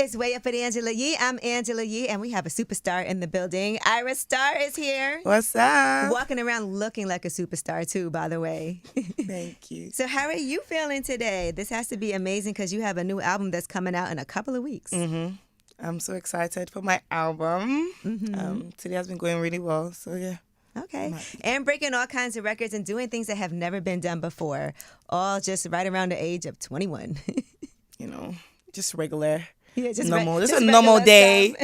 It's Way Up with Angela Yee. I'm Angela Yee, and we have a superstar in the building. Ayra Starr is here. What's up? Walking around looking like a superstar, too, by the way. Thank you. So how are you feeling today? This has to be amazing because you have a new album that's coming out in a couple of weeks. Mm-hmm. I'm so excited for my album. Today has been going really well, so yeah. Okay. And breaking all kinds of records and doing things that have never been done before, all just right around the age of 21. Just regular. Yeah, normal. Just a normal day.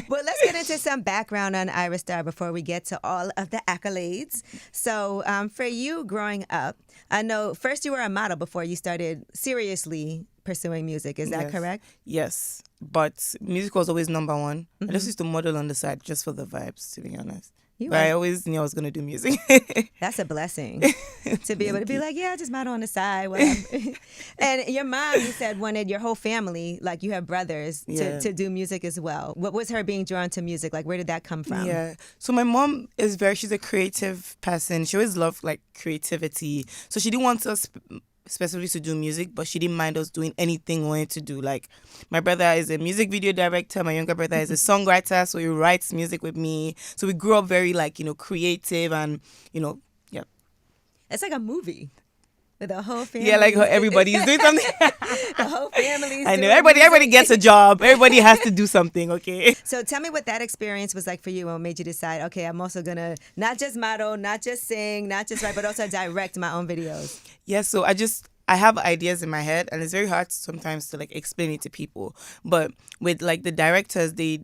Well, let's get into some background on Ayra Starr before we get to all of the accolades. So for you growing up, I know first you were a model before you started seriously pursuing music. Is that correct? Yes. But music was always number one. I just used to model on the side just for the vibes, to be honest. I always knew I was going to do music. That's a blessing to be able to be like, yeah, just model on the side. Whatever. And your mom, you said, wanted your whole family, like you have brothers, to do music as well. What was her being drawn to music? Like, where did that come from? Yeah. So my mom she's a creative person. She always loved, like, creativity. So she didn't want us specifically to do music, but she didn't mind us doing anything we wanted to do. Like, my brother is a music video director, my younger brother is a songwriter, so he writes music with me. So we grew up very, like, creative and, yeah. It's like a movie with the whole family. Yeah, like everybody's doing something. The whole family's I know. doing Everybody gets a job. Everybody has to do something, okay? So tell me what that experience was like for you and what made you decide, okay, I'm also going to not just model, not just sing, not just write, but also direct my own videos. Yeah, so I have ideas in my head, and it's very hard sometimes to, like, explain it to people. But with, like, the directors, they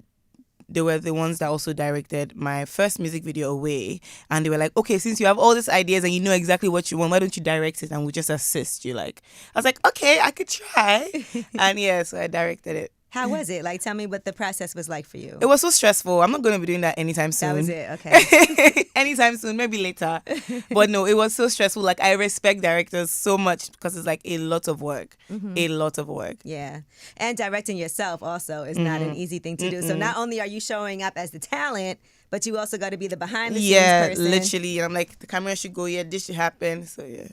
were the ones that also directed my first music video, Away. And they were like, okay, since you have all these ideas and you know exactly what you want, why don't you direct it and we'll just assist you? Like, I was like, okay, I could try. And yeah, so I directed it. How was it? Like, tell me what the process was like for you. It was so stressful. I'm not going to be doing that anytime soon. That was it, okay. Anytime soon, maybe later. But no, it was so stressful. Like, I respect directors so much because it's like a lot of work. A lot of work. Yeah. And directing yourself also is not an easy thing to do. So not only are you showing up as the talent, but you also got to be the behind the scenes person. Yeah, literally. And I'm like, the camera should go here, this should happen. So yeah.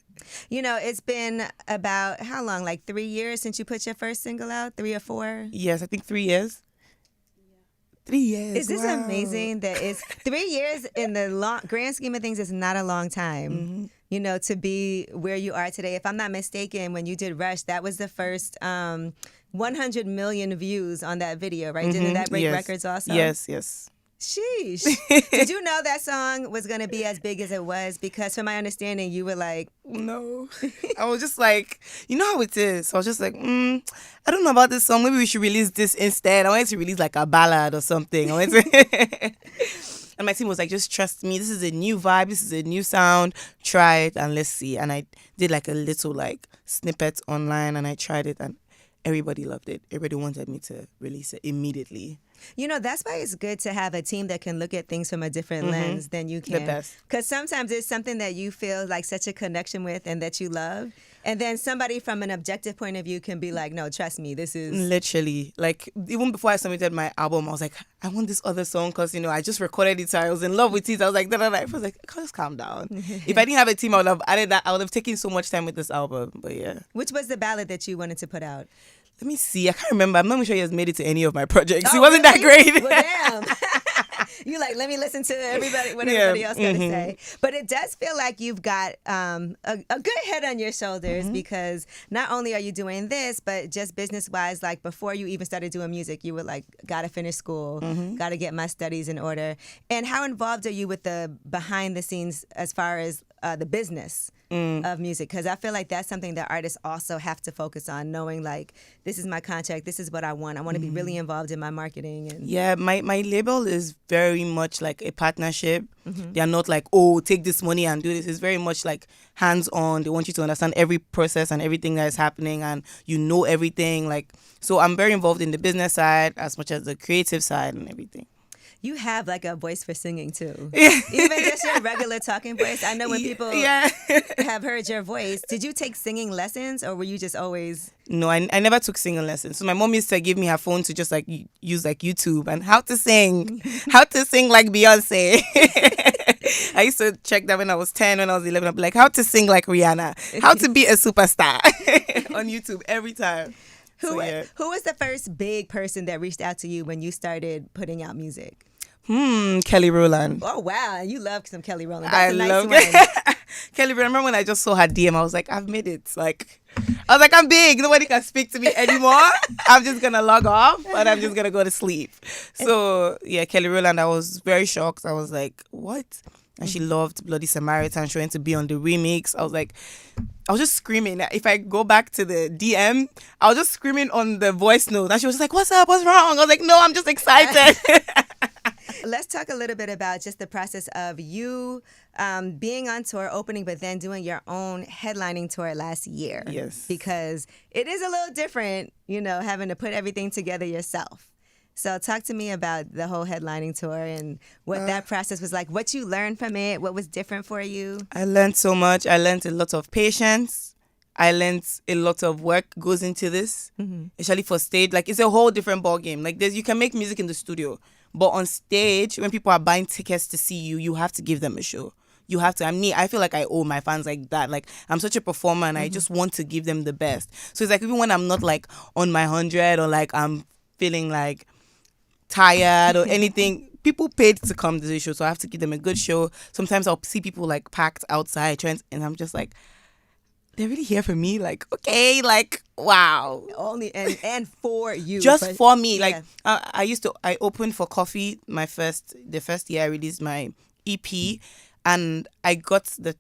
It's been about how long? Like 3 years since you put your first single out? 3 or 4? Yes, I think 3 years. 3 years. Is this amazing that it's 3 years in the grand scheme of things is not a long time, to be where you are today. If I'm not mistaken, when you did Rush, that was the first 100 million views on that video, right? Didn't that break records also? Yes. Sheesh. Did you know that song was going to be as big as it was? Because from my understanding, you were like... No. I was just like, you know how it is. I was just like, I don't know about this song. Maybe we should release this instead. I wanted to release like a ballad or something. And my team was like, just trust me. This is a new vibe. This is a new sound. Try it and let's see. And I did like a little like snippet online and I tried it and everybody loved it. Everybody wanted me to release it immediately. That's why it's good to have a team that can look at things from a different lens than you can. The best. Because sometimes it's something that you feel like such a connection with and that you love. And then somebody from an objective point of view can be like, no, trust me, this is... Literally. Like, even before I submitted my album, I was like, I want this other song because, I just recorded it, so I was in love with it. I was like, I was like, just calm down. If I didn't have a team, I would have added that. I would have taken so much time with this album. But yeah. Which was the ballad that you wanted to put out? Let me see. I can't remember. I'm not sure he has made it to any of my projects. He wasn't that great. Well, damn. You like, let me listen to what everybody else got to say. But it does feel like you've got a good head on your shoulders because not only are you doing this, but just business-wise, like before you even started doing music, you were like, got to finish school, got to get my studies in order. And how involved are you with the behind the scenes as far as the business of music? Because I feel like that's something that artists also have to focus on, knowing like, this is my contract, this is what I want. I want to be really involved in my marketing. And yeah, my label is very much like a partnership. They are not like, oh, take this money and do this. It's very much like hands-on. They want you to understand every process and everything that is happening and everything. Like, so I'm very involved in the business side as much as the creative side and everything. You have like a voice for singing too. Even just your regular talking voice. I know when people have heard your voice. Did you take singing lessons or were you just always... No, I never took singing lessons. So my mom used to give me her phone to just like use like YouTube and how to sing like Beyonce. I used to check that when I was 10, when I was 11. I'd be like, how to sing like Rihanna, how to be a superstar on YouTube every time. Who So, yeah. who was the first big person that reached out to you when you started putting out music? Kelly Rowland. Oh wow, you love some Kelly Rowland. I That's a nice love one. Kelly. Remember when I just saw her DM? I was like, I've made it. Like, I was like, I'm big. Nobody can speak to me anymore. I'm just gonna log off and I'm just gonna go to sleep. So yeah, Kelly Rowland. I was very shocked. I was like, what? And she loved Bloody Samaritan. She went to be on the remix. I was just screaming. If I go back to the DM, I was just screaming on the voice note. And she was like, what's up? What's wrong? I was like, no, I'm just excited. Let's talk a little bit about just the process of you being on tour, opening, but then doing your own headlining tour last year. Yes. Because it is a little different, having to put everything together yourself. So talk to me about the whole headlining tour and what that process was like, what you learned from it, what was different for you. I learned so much. I learned a lot of patience. I learned a lot of work goes into this, especially for stage. Like, it's a whole different ball game. Like, you can make music in the studio, but on stage, when people are buying tickets to see you, you have to give them a show. You have to. I feel like I owe my fans like that. Like, I'm such a performer and I just want to give them the best. So it's like, even when I'm not like on my 100 or like I'm feeling like tired or anything, people paid to come to the show, so I have to give them a good show. Sometimes I'll see people like packed outside and I'm just like, they're really here for me. Like, okay, like, wow. Only and for you. Just for me. Yeah. Like, I opened for Coffee the first year I released my EP, and I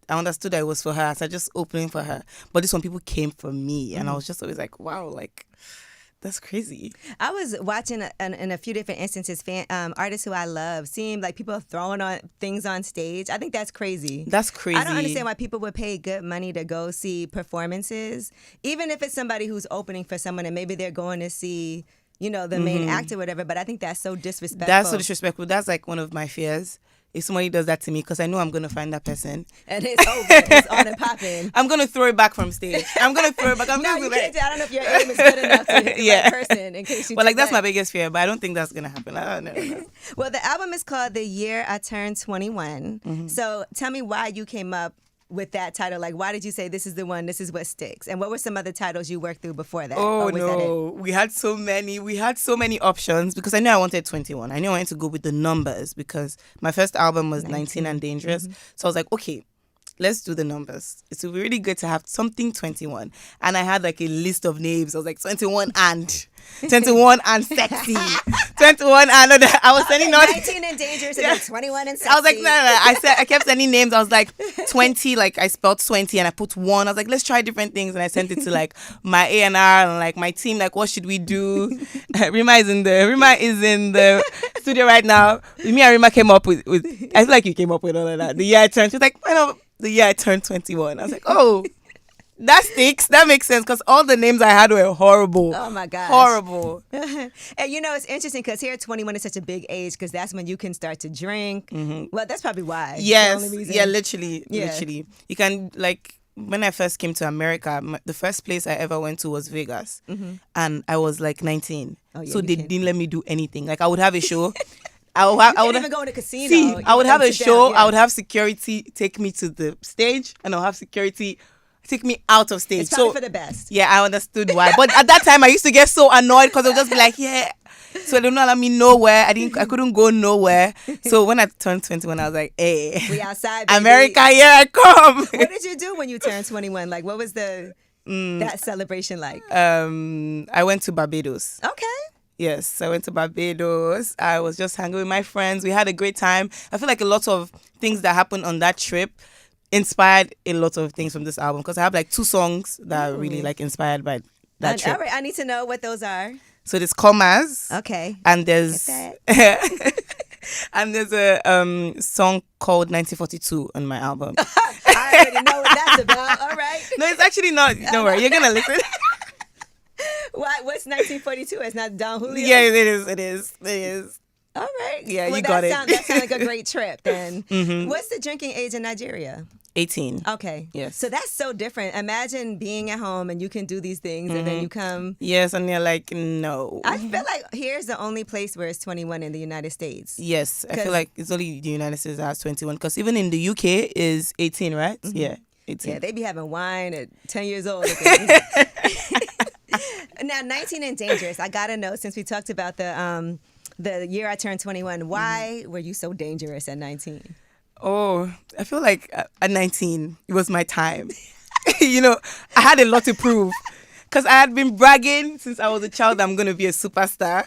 understood that it was for her, so I just opened for her. But this one, people came for me, and I was just always like, wow, like, that's crazy. I was watching in a few different instances, artists who I love, seeing like people throwing on things on stage. I think that's crazy. That's crazy. I don't understand why people would pay good money to go see performances, even if it's somebody who's opening for someone and maybe they're going to see, the main actor or whatever. But I think that's so disrespectful. That's so disrespectful. That's like one of my fears. If somebody does that to me, because I know I'm going to find that person. And it's over. It's on and popping. I'm going to throw it back from stage. I'm going to throw it back. No, you can't do. I don't know if your aim is good enough to hit the right person in case you Well, like, that's that. my biggest fear, but I don't think that's going to happen. I don't know. Well, the album is called The Year I Turned 21. So tell me why you came up with that title. Like, why did you say this is the one, this is what sticks? And what were some other titles you worked through before that? Oh, Or was that it? no. We had so many options because I knew I wanted 21. I knew I wanted to go with the numbers because my first album was 19 and Dangerous. So I was like, okay, let's do the numbers. It's really good to have something 21. And I had like a list of names. I was like 21 and sexy. 21 and I was sending out 19 and dangerous and then 21 and sexy. I was like, no. I kept sending names. I was like 20, like I spelled 20 and I put 1. I was like, let's try different things. And I sent it to like my A&R and like my team, like, what should we do? Rima is in the studio right now. Me and Rima came up with I feel like you came up with all of that. The year I turned, she's like, the year I turned 21. I was like, oh, that sticks. That makes sense because all the names I had were horrible. Oh my gosh. Horrible. And it's interesting because here 21 is such a big age because that's when you can start to drink. Well, that's probably why. Yes. The only reason. Yeah, literally. You can, like, when I first came to America, the first place I ever went to was Vegas. And I was like 19. Oh, yeah, so they didn't let me do anything. Like, I would have a show. I would even go in a casino. See, I would have a show. Down, yeah. I would have security take me to the stage, and I'll have security take me out of stage. It's probably for the best. Yeah, I understood why. But at that time, I used to get so annoyed because I would just be like, yeah. So they don't allow me nowhere. I couldn't go nowhere. So when I turned 21, I was like, hey, we outside, baby. America, here I come. What did you do when you turned 21? Like, what was that celebration like? I went to Barbados. Okay. Yes, I went to Barbados. I was just hanging with my friends. We had a great time. I feel like a lot of things that happened on that trip inspired a lot of things from this album because I have like 2 songs that are really like inspired by that trip. All right, I need to know what those are. So there's Commas. Okay. And there's and there's a song called 1942 on my album. I already know what that's about. All right. No, it's actually not. Don't worry, you're gonna listen. What's 1942? It's not Don Julio? Yeah, it is. All right. Yeah, well, you got it. That sounds like a great trip then. What's the drinking age in Nigeria? 18. Okay. Yes. So that's so different. Imagine being at home and you can do these things and then you come. Yes, and you're like, no. I feel like here's the only place where it's 21 in the United States. Yes, I feel like it's only the United States that has 21 because even in the UK is 18, right? Yeah, 18. Yeah, they be having wine at 10 years old. now 19 and dangerous. I gotta know, since we talked about the year I turned 21. Why were you so dangerous at 19? Oh, I feel like at 19, it was my time. You know, I had a lot to prove. Because I had been bragging since I was a child that I'm going to be a superstar.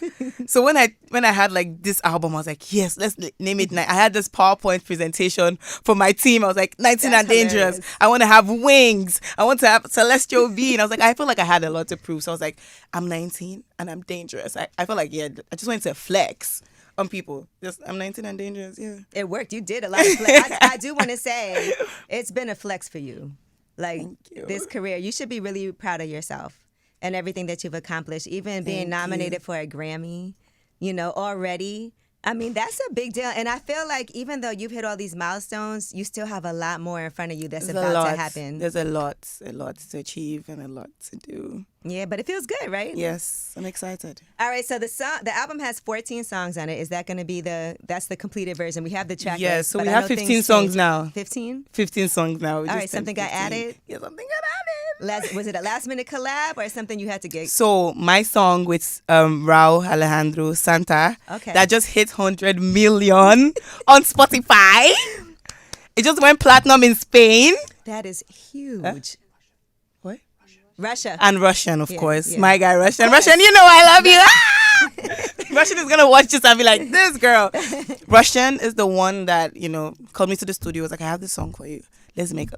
So when I had like this album, I was like, yes, let's name it. I had this PowerPoint presentation for my team. I was like, 19 That's and dangerous. hilarious. I want to have wings. I want to have celestial being. I was like, I feel like I had a lot to prove. So I was like, I'm 19 and I'm dangerous. I feel like, yeah, I just wanted to flex on people. I'm 19 and dangerous, yeah. It worked. You did a lot of flex. I do want to say it's been a flex for you. Like Thank you. this career, you should be really proud of yourself and everything that you've accomplished, even being nominated for a Grammy, already. I mean, that's a big deal. And I feel like even though you've hit all these milestones, you still have a lot more in front of you that's about to happen. There's a lot to achieve and a lot to do. Yeah, but it feels good, right? Yes, I'm excited. All right, so the album has 14 songs on it. Is that going to be that's the completed version? We have the track Yes, list, so but we I have know 15 things songs change. now. 15? 15 songs now. All right, something got added? Yeah, something got added. Was it a last minute collab or something you had to get? So my song with Raul Alejandro Santa, Okay. that just hit 100 million on Spotify. It just went platinum in Spain. That is huge. What? Russia. And Russian, of Yeah, course. yeah. My guy, Russian. Russian, you know I love you. Ah! Russian is going to watch this and be like, this girl. Russian is the one that, called me to the studio. Was like, I have this song for you. Let's make,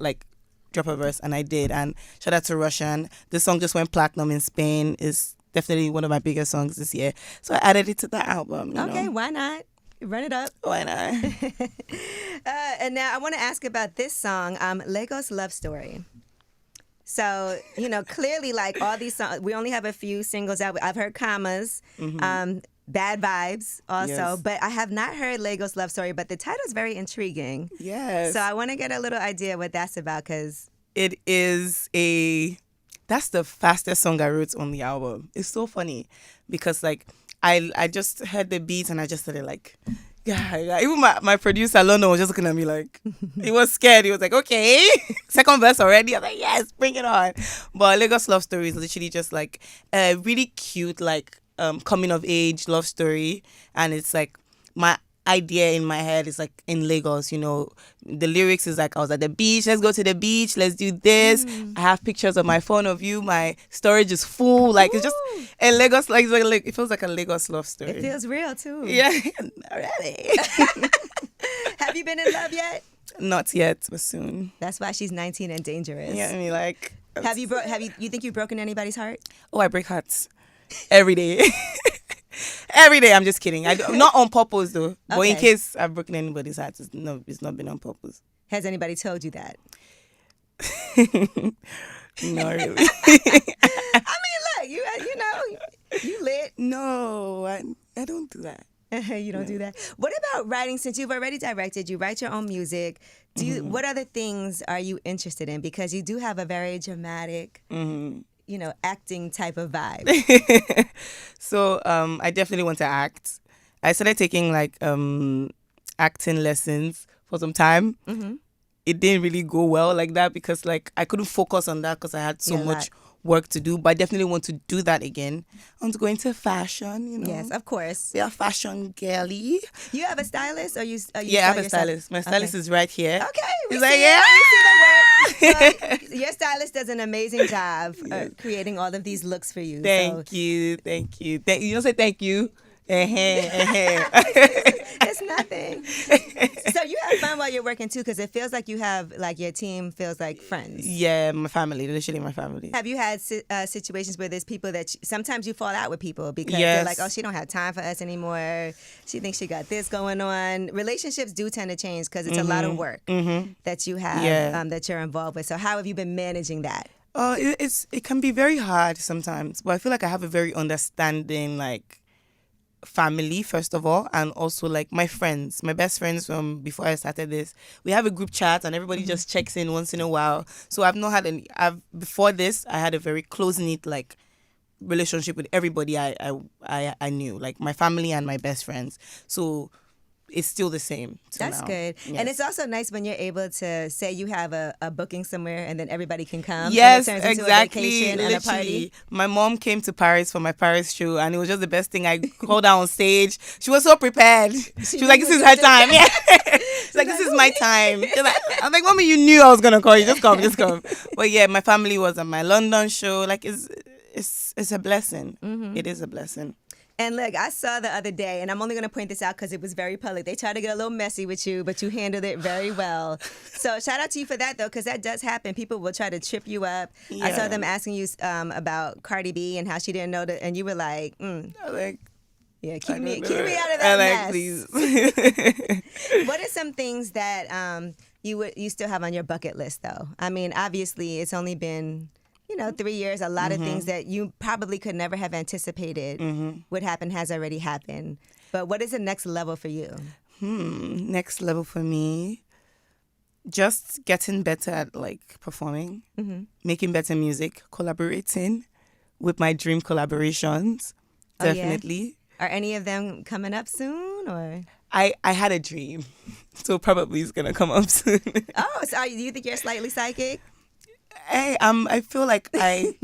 drop a verse. And I did. And shout out to Russian. This song just went platinum in Spain. Is definitely one of my biggest songs this year. So I added it to the album. Okay, why not? Run it up. Why not? And now I want to ask about this song, Legos Love Story. So, clearly, like all these songs, we only have a few singles out. I've heard Commas, Bad Vibes also, Yes. but I have not heard Legos Love Story, but the title's very intriguing. Yes. So I want to get a little idea what that's about, because It is that's the fastest song I wrote on the album. It's so funny because I just heard the beats and I just started yeah. Even my producer London was just looking at me like he was scared. He was like, okay, second verse already. I was like, yes, bring it on. But Lagos Love Story is literally just a really cute coming of age love story, and it's my idea in my head is in Lagos, the lyrics is I was at the beach, let's go to the beach, let's do this. I have pictures on my phone of you, my storage is full, it's just a Lagos, it feels like a Lagos love story. it feels real too. Yeah, already. Have you been in love yet? Not yet, but soon. That's why she's 19 and dangerous. Yeah, I mean You think you've broken anybody's heart? oh, I break hearts every day. Every day, I'm just kidding. Not on purpose though. But in Okay. case I've broken anybody's heart, it's not been on purpose. Has anybody told you that? Not really. I mean, look, you lit. No, I don't do that. You don't do that. What about writing? Since you've already directed, you write your own music. What other things are you interested in? Because you do have a very dramatic, acting type of vibe. So I definitely want to act. I started taking acting lessons for some time. It didn't really go well like that because I couldn't focus on that because I had so much work to do. But I definitely want to do that again. I want to go into fashion. Yes, of course. Be a fashion girly. You have a stylist, or you? Yeah, I have a stylist. My stylist is right here. Okay, we He's see like, it. yeah. We see the work. Your stylist does an amazing job creating all of these looks for you. Thank you. You don't say thank you. It's nothing. So you have fun while you're working too, because it feels like you have your team feels like friends. Yeah, my family, literally my family. Have you had situations where there's people that sometimes you fall out with people because Yes. they're like, oh, she don't have time for us anymore. She thinks she got this going on. Relationships do tend to change because it's a lot of work that you have that you're involved with. So how have you been managing that? It can be very hard sometimes, but I feel like I have a very understanding family first of all, and also my friends, my best friends from before I started this. We have a group chat and everybody just checks in once in a while. So I've not had any. Before this, I had a very close knit relationship with everybody I knew, my family and my best friends. So it's still the same. That's now. good. Yes. And it's also nice when you're able to say you have a booking somewhere and then everybody can come. Yes, and it turns exactly. Into a vacation and a party. Literally. My mom came to Paris for my Paris show, and it was just the best thing. I called her on stage. She was so prepared. She was like, this is her time. Yeah. She's like, this is my time. Like, I'm like, Mommy, you knew I was going to call you. Just come, just come. But yeah, my family was at my London show. Like, it's a blessing. Mm-hmm. It is a blessing. And look, I saw the other day, and I'm only going to point this out because it was very public. They tried to get a little messy with you, but you handled it very well. So shout out to you for that, though, because that does happen. People will try to trip you up. Yeah. I saw them asking you about Cardi B and how she didn't know that, and you were like, yeah, keep me out of that mess. Please. What are some things that you still have on your bucket list, though? I mean, obviously, it's only been 3 years. A lot of things that you probably could never have anticipated would happen has already happened. But what is the next level for you? Next level for me, just getting better at like performing, making better music, collaborating with my dream collaborations. Definitely. Yeah? Are any of them coming up soon, or? I had a dream, so probably it's gonna come up soon. Oh, so do you think you're slightly psychic? I feel like I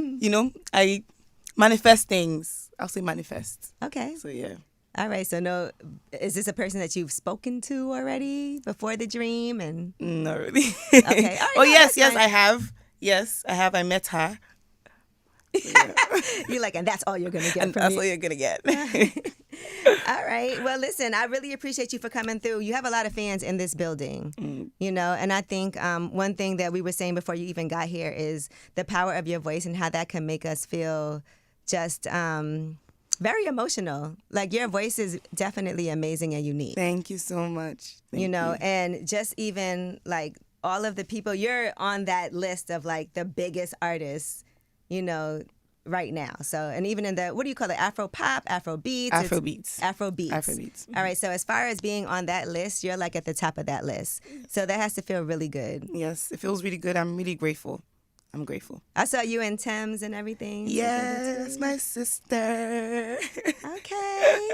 manifest things. I'll say manifest. Okay. So yeah. All right. So is this a person that you've spoken to already before the dream? And not really. Okay. All right, oh yes, I have. Yes, I have. I met her. So, yeah. You're like, and that's all you're gonna get and from that's me. all you're gonna get. All right. Well, listen, I really appreciate you for coming through. You have a lot of fans in this building, and I think one thing that we were saying before you even got here is the power of your voice and how that can make us feel just very emotional. Like, your voice is definitely amazing and unique. Thank you so much. Thank you. And just even like all of the people, you're on that list of like the biggest artists, right now. So, and even in the, what do you call it? Afro pop, Afro beats? Afrobeats. All right. So as far as being on that list, you're like at the top of that list. So that has to feel really good. Yes, it feels really good. I'm really grateful. I'm grateful. I saw you in Thames and everything. Yes, that's my sister. Okay.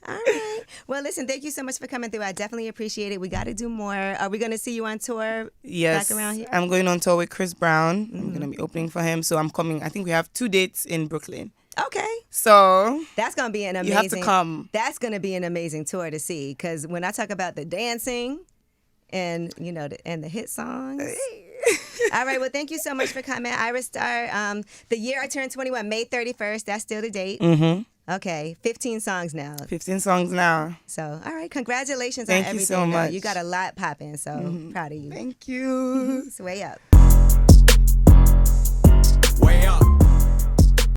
All right. Well, listen, thank you so much for coming through. I definitely appreciate it. We got to do more. Are we going to see you on tour back around here? I'm going on tour with Chris Brown. I'm going to be opening for him. So I'm coming. I think we have 2 dates in Brooklyn. Okay. So that's going to be an amazing. You have to come. That's going to be an amazing tour to see, because when I talk about the dancing and, and the hit songs. All right. Well, thank you so much for coming, Ayra Starr. The year I turned 21, May 31st. That's still the date. Okay. 15 songs now. 15 songs now. So, all right. Congratulations on everything. Thank you so much. You got a lot popping. So, proud of you. Thank you. It's way up.